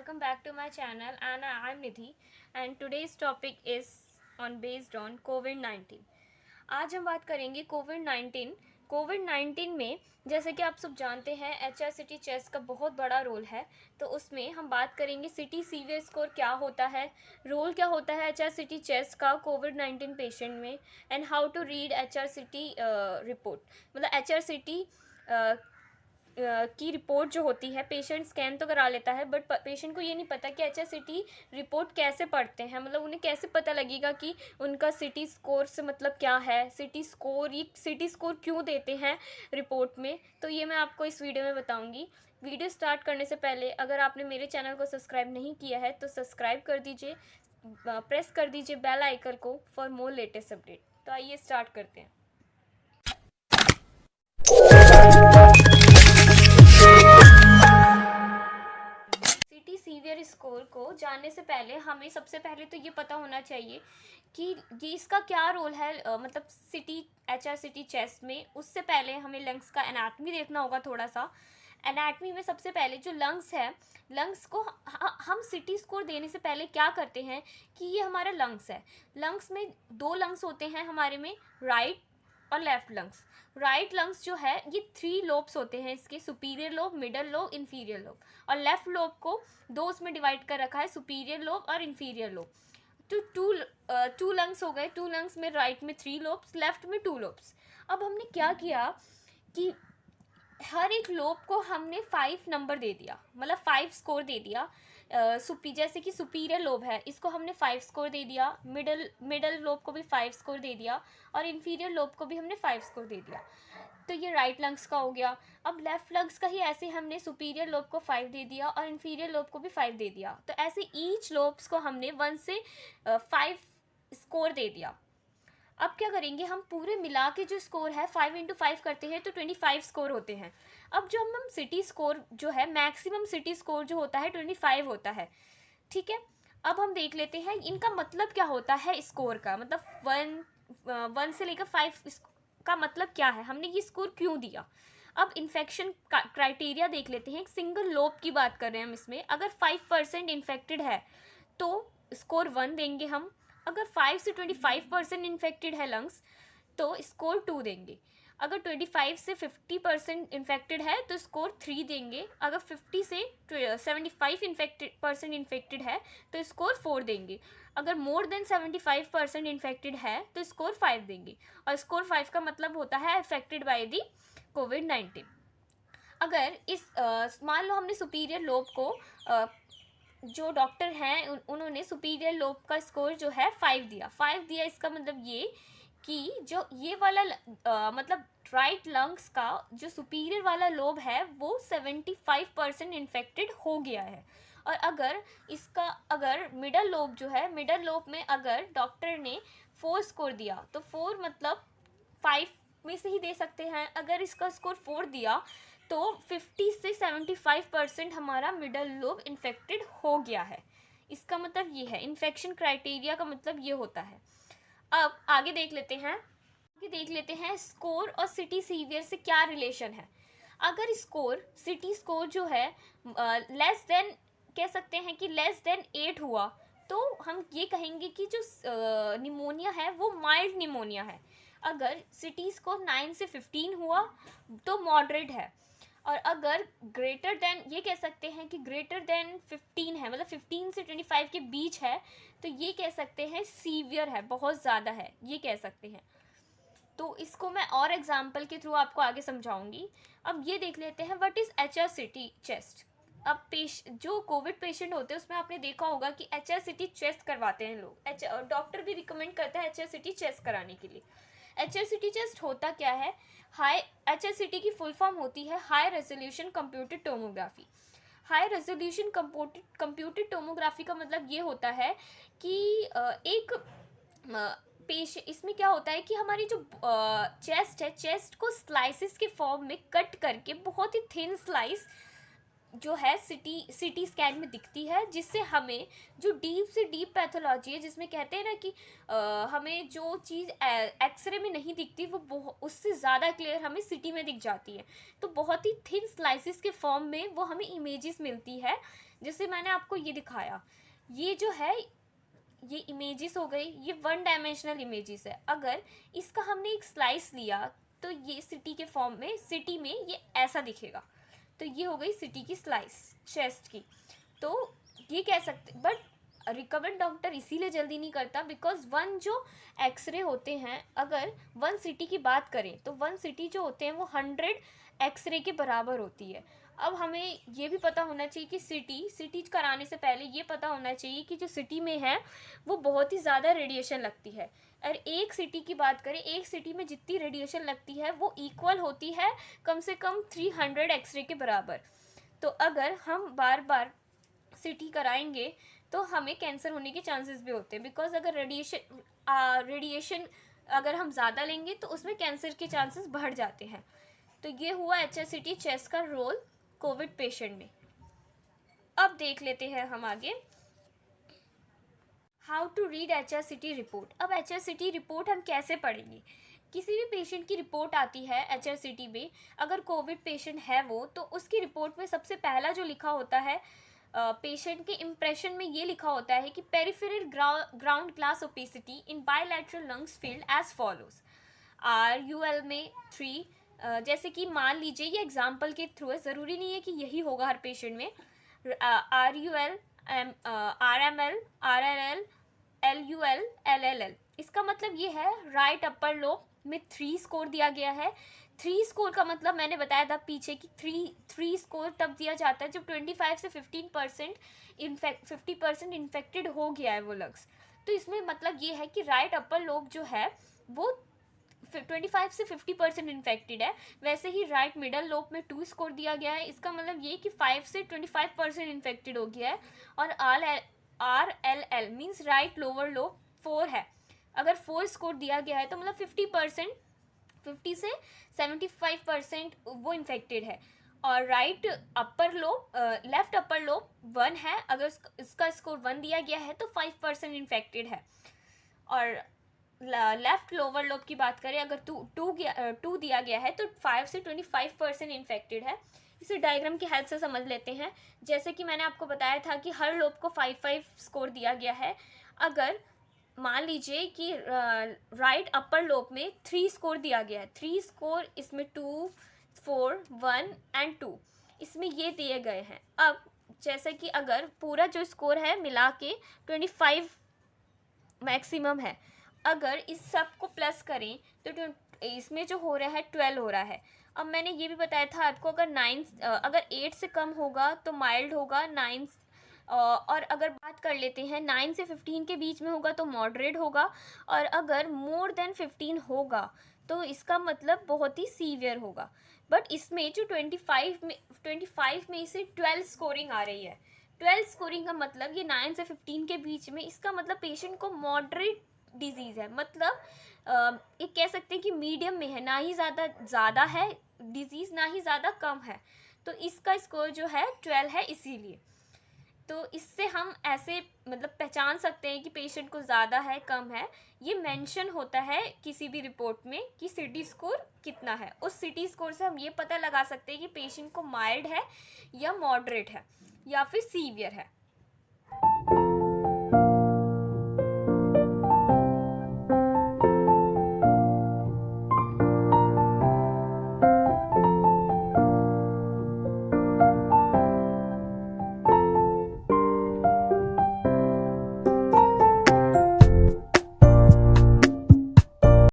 welcome back to my channel and I'm Nidhi and today's topic is based on COVID-19। आज हम बात करेंगे Covid 19 में जैसे कि आप सब जानते हैं HRCT चेस्ट का बहुत बड़ा रोल है। तो उसमें हम बात करेंगे सिटी सीवियर स्कोर क्या होता है, रोल क्या होता है HRCT चेस्ट का कोविड 19 पेशेंट में, and how to read HRCT report. मतलब HRCT की रिपोर्ट जो होती है, पेशेंट स्कैन तो करा लेता है बट पेशेंट को ये नहीं पता कि HRCT रिपोर्ट कैसे पढ़ते हैं। मतलब उन्हें कैसे पता लगेगा कि उनका सिटी स्कोर से मतलब क्या है, सिटी स्कोर क्यों देते हैं रिपोर्ट में। तो ये मैं आपको इस वीडियो में बताऊंगी। वीडियो स्टार्ट करने से पहले अगर आपने मेरे चैनल को सब्सक्राइब नहीं किया है तो सब्सक्राइब कर दीजिए, प्रेस कर दीजिए बेल आइकन को फॉर मोर लेटेस्ट अपडेट। तो आइए स्टार्ट करते हैं। सिटी सीवियर स्कोर को जानने से पहले हमें सबसे पहले तो ये पता होना चाहिए कि ये इसका क्या रोल है, मतलब HRCT चेस्ट में। उससे पहले हमें लंग्स का एनाटमी देखना होगा थोड़ा सा। एनाटमी में सबसे पहले जो लंग्स है, लंग्स को हम सिटी स्कोर देने से पहले क्या करते हैं कि ये हमारा लंग्स है। लंग्स में दो लंग्स होते हैं हमारे में, राइट और लेफ्ट लंग्स। राइट लंग्स जो है ये 3 लोब्स होते हैं इसके, superior lobe, middle lobe, inferior lobe. और लेफ्ट लोब को दो उसमें डिवाइड कर रखा है, सुपीरियर लोब और इंफीरियर लोब। तो टू लंग्स हो गए। 2 लंग्स में राइट में 3 लोब्स, लेफ्ट में 2 लोब्स। अब हमने क्या किया कि हर एक लोब को हमने 5 नंबर दे दिया, मतलब 5 स्कोर दे दिया। जैसे कि सुपीरियर लोब है, इसको हमने 5 स्कोर दे दिया। मिडल लोब को भी 5 स्कोर दे दिया और इंफीरियर लोब को भी हमने 5 स्कोर दे दिया। तो ये राइट लंग्स का हो गया। अब लेफ्ट लंग्स का ही ऐसे हमने सुपीरियर लोब को 5 दे दिया और इंफीरियर लोब को भी 5 दे दिया। तो ऐसे ईच लोब्स को हमने 1 से 5 स्कोर दे दिया। अब क्या करेंगे, हम पूरे मिला के जो स्कोर है 5 इंटू 5 करते हैं तो 25 स्कोर होते हैं। अब जो हम सिटी स्कोर जो है, मैक्सिमम सिटी स्कोर जो होता है 25 होता है। ठीक है, अब हम देख लेते हैं इनका मतलब क्या होता है स्कोर का। मतलब 1 से लेकर 5 का मतलब क्या है, हमने ये स्कोर क्यों दिया। अब इन्फेक्शन क्राइटेरिया देख लेते हैं। एक सिंगल लोब की बात कर रहे हैं हम इसमें। अगर 5% इन्फेक्टेड है तो स्कोर 1 देंगे हम। अगर 5 से 25% इन्फेक्टेड है लंग्स तो स्कोर 2 देंगे। अगर 25 से 50% इन्फेक्टेड है तो स्कोर 3 देंगे। अगर 50 से 75% इन्फेक्टेड है तो स्कोर 4 देंगे। अगर मोर देन 75% इन्फेक्टेड है तो स्कोर 5 देंगे। और स्कोर 5 का मतलब होता है अफेक्टेड बाय दी कोविड-19। अगर मान लो हमने सुपीरियर लोब को जो डॉक्टर हैं उन्होंने सुपीरियर लोब का स्कोर जो है 5 दिया। इसका मतलब ये कि जो ये वाला मतलब राइट लंग्स का जो सुपीरियर वाला लोब है वो 75% इन्फेक्टेड हो गया है। और अगर मिडल लोब जो है, मिडल लोब में अगर डॉक्टर ने 4 स्कोर दिया तो 4 मतलब 5 में से ही दे सकते हैं। अगर इसका स्कोर 4 दिया तो 50 से 75% हमारा मिडल लोब इन्फेक्टेड हो गया है। इसका मतलब ये है, इन्फेक्शन क्राइटेरिया का मतलब ये होता है। अब आगे देख लेते हैं स्कोर और सिटी सीवियर से क्या रिलेशन है। अगर सिटी स्कोर जो है लेस देन, कह सकते हैं कि लेस देन 8 हुआ तो हम ये कहेंगे कि जो निमोनिया है वो माइल्ड निमोनिया है। अगर सिटी स्कोर 9 से 15 हुआ तो मॉडरेट है। और अगर ग्रेटर देन, ये कह सकते हैं कि ग्रेटर देन 15 है, मतलब 15 से 25 के बीच है, तो ये कह सकते हैं सीवियर है, बहुत ज़्यादा है, ये कह सकते हैं। तो इसको मैं और एग्जाम्पल के थ्रू आपको आगे समझाऊंगी। अब ये देख लेते हैं व्हाट इज़ HRCT चेस्ट। अब जो कोविड पेशेंट होते हैं उसमें आपने देखा होगा कि HRCT चेस्ट करवाते हैं लोग। डॉक्टर भी रिकमेंड करते हैं HRCT चेस्ट कराने के लिए। HRCT चेस्ट होता क्या है, HRCT की फुल फॉर्म होती है high resolution computed tomography. High resolution computed tomography का मतलब ये होता है कि एक इसमें क्या होता है कि हमारी जो चेस्ट है, चेस्ट को स्लाइसिस के फॉर्म में कट करके बहुत ही थिन स्लाइस जो है सिटी स्कैन में दिखती है, जिससे हमें जो डीप से डीप पैथोलॉजी है, जिसमें कहते हैं ना कि हमें जो चीज़ एक्सरे में नहीं दिखती वो उससे ज़्यादा क्लियर हमें सिटी में दिख जाती है। तो बहुत ही थिन स्लाइसिस के फॉर्म में वो हमें इमेजेस मिलती है जैसे मैंने आपको ये दिखाया, ये जो है ये इमेजेस हो गई, ये वन डायमेंशनल इमेजेस है। अगर इसका हमने एक स्लाइस लिया तो ये सिटी के फॉर्म में, सिटी में ये ऐसा दिखेगा। तो ये हो गई सिटी की स्लाइस चेस्ट की। तो ये कह सकते, बट रिकमेंड डॉक्टर इसीलिए जल्दी नहीं करता बिकॉज वन जो एक्सरे होते हैं, अगर वन सिटी की बात करें तो वन सिटी जो होते हैं वो 100 एक्सरे के बराबर होती है। अब हमें ये भी पता होना चाहिए कि सिटी कराने से पहले ये पता होना चाहिए कि जो सिटी में है वो बहुत ही ज़्यादा रेडिएशन लगती है। और एक सिटी की बात करें, एक सिटी में जितनी रेडिएशन लगती है वो इक्वल होती है कम से कम 300 एक्सरे के बराबर। तो अगर हम बार बार सिटी कराएंगे तो हमें कैंसर होने के चांसेस भी होते हैं, बिकॉज अगर रेडिएशन अगर हम ज़्यादा लेंगे तो उसमें कैंसर के चांसेस बढ़ जाते हैं। तो ये हुआ HSCT चेस्ट का रोल कोविड पेशेंट में। अब देख लेते हैं हम आगे how to read HSCT report. अब HSCT रिपोर्ट हम कैसे पढ़ेंगे? किसी भी पेशेंट की रिपोर्ट आती है HSCT में, अगर कोविड पेशेंट है वो, तो उसकी रिपोर्ट में सबसे पहला जो लिखा होता है पेशेंट के इम्प्रेशन में ये लिखा होता है कि peripheral ground glass opacity in bilateral lungs field as follows. RUL में 3, जैसे कि मान लीजिए ये एग्जाम्पल के थ्रू है, ज़रूरी नहीं है कि यही होगा हर पेशेंट में। RUL, RML, RLL, LUL, LLL, इसका मतलब ये है राइट अपर लोब में 3 स्कोर दिया गया है। 3 स्कोर का मतलब मैंने बताया था पीछे कि 3 स्कोर तब दिया जाता है जब 25 से 15% 50% इन्फेक्टेड हो गया है वो लंग्स। तो इसमें मतलब ये है कि राइट अपर लोब जो है वो 25 से 50% इन्फेक्टेड है। वैसे ही राइट मिडल लोब में 2 स्कोर दिया गया है, इसका मतलब ये कि 5 से 25% इन्फेक्टेड हो गया है। और RLL means right lower lobe 4 है, अगर 4 स्कोर दिया गया है तो मतलब 50 से 75% वो इन्फेक्टेड है। और right upper lobe, left upper lobe 1 है, अगर इसका स्कोर 1 दिया गया है तो 5% इन्फेक्टेड है। और लेफ्ट लोअर लोब की बात करें, अगर 2 दिया गया है तो 5 से 25% इन्फेक्टेड है। इसे डायग्राम की हेल्प से समझ लेते हैं। जैसे कि मैंने आपको बताया था कि हर लोब को 5 स्कोर दिया गया है। अगर मान लीजिए कि राइट अपर लोब में 3 स्कोर दिया गया है, 3 स्कोर इसमें 2, 4, 1 एंड 2 इसमें ये दिए गए हैं। अब जैसे कि अगर पूरा जो स्कोर है मिला के 25 मैक्सिमम है, अगर इस सब को प्लस करें तो इसमें जो हो रहा है 12 हो रहा है। अब मैंने ये भी बताया था आपको, अगर 8 से कम होगा तो माइल्ड होगा, 9 और अगर बात कर लेते हैं 9 से 15 के बीच में होगा तो मॉडरेट होगा, और अगर मोर देन 15 होगा तो इसका मतलब बहुत ही सीवियर होगा। बट इसमें जो 25 में से 12 स्कोरिंग आ रही है, 12 स्कोरिंग का मतलब ये 9 से 15 के बीच में, इसका मतलब पेशेंट को मॉडरेट डिजीज़ है। मतलब ये कह सकते हैं कि मीडियम में है, ना ही ज़्यादा है डिजीज़, ना ही ज़्यादा कम है। तो इसका स्कोर जो है 12 है इसीलिए। तो इससे हम ऐसे मतलब पहचान सकते हैं कि पेशेंट को ज़्यादा है कम है। ये मेंशन होता है किसी भी रिपोर्ट में कि सिटी स्कोर कितना है। उस सिटी स्कोर से हम ये पता लगा सकते हैं कि पेशेंट को माइल्ड है या मॉडरेट है या फिर सीवियर है।